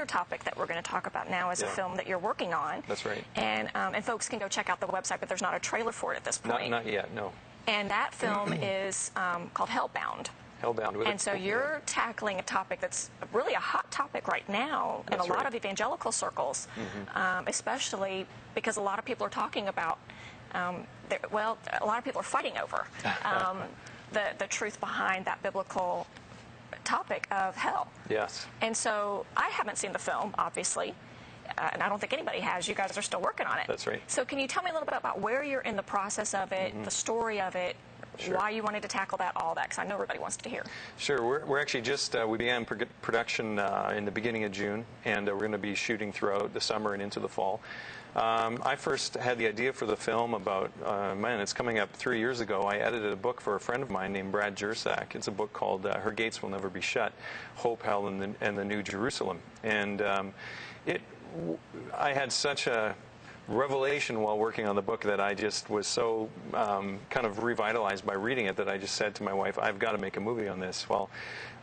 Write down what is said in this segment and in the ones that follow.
other topic that we're going to talk about now is a film that you're working on. That's right. And folks can go check out the website, but there's not a trailer for it at this point. Not yet, no. And that film is called Hellbound. Hellbound. And so you're tackling a topic that's really a hot topic right now in a lot of evangelical circles, especially because a lot of people are talking about, well, a lot of people are fighting over the truth behind that biblical topic of hell. Yes. And so I haven't seen the film, obviously, and I don't think anybody has. You guys are still working on it. That's right. So can you tell me a little bit about where you're in the process of it, the story of it, why you wanted to tackle that, all that, because I know everybody wants to hear. Sure. We're actually just, we began production in the beginning of June, and we're going to be shooting throughout the summer and into the fall. I first had the idea for the film about, man, it's coming up 3 years ago. I edited a book for a friend of mine named Brad Jersak. It's a book called Her Gates Will Never Be Shut, Hope, Hell, and the New Jerusalem. And I had such a revelation while working on the book that I just was so kind of revitalized by reading it that I just said to my wife, I've got to make a movie on this. Well,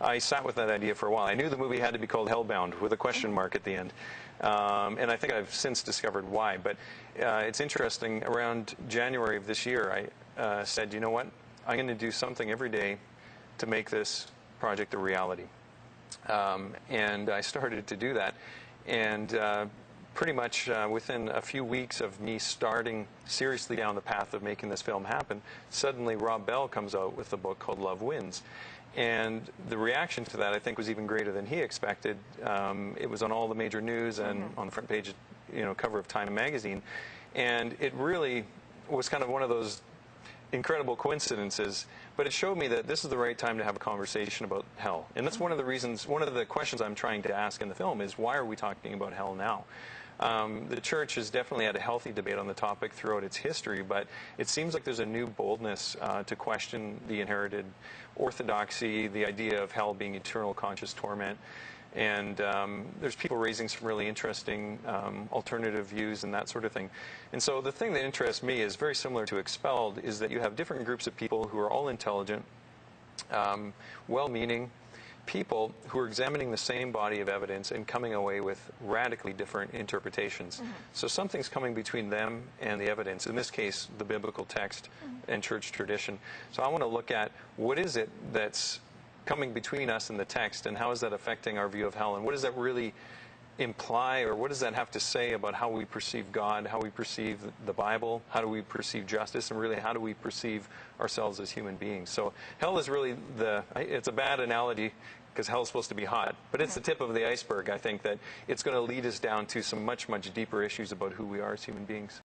I sat with that idea for a while. I knew the movie had to be called Hellbound with a question mark at the end. And I think I've since discovered why. But it's interesting, around January of this year, I said, you know what, I'm going to do something every day to make this project a reality. And I started to do that. And pretty much within a few weeks of me starting seriously down the path of making this film happen, suddenly Rob Bell comes out with a book called Love Wins. And the reaction to that, I think, was even greater than he expected. It was on all the major news and on the front page, cover of Time magazine. And it really was kind of one of those incredible coincidences, but it showed me that this is the right time to have a conversation about hell. And that's one of the reasons, one of the questions I'm trying to ask in the film is, why are we talking about hell now? The church has definitely had a healthy debate on the topic throughout its history, but it seems like there's a new boldness to question the inherited orthodoxy, the idea of hell being eternal conscious torment. And there's people raising some really interesting alternative views and that sort of thing. And so the thing that interests me is very similar to Expelled, is that you have different groups of people who are all intelligent, well-meaning people who are examining the same body of evidence and coming away with radically different interpretations. So something's coming between them and the evidence, in this case, the biblical text and church tradition. So I want to look at what is it that's coming between us and the text, and how is that affecting our view of hell, and what does that really imply, or what does that have to say about how we perceive God, how we perceive the Bible, how do we perceive justice, and really how do we perceive ourselves as human beings. So hell is really it's a bad analogy because hell is supposed to be hot, but it's the tip of the iceberg. I think that it's going to lead us down to some much, much deeper issues about who we are as human beings.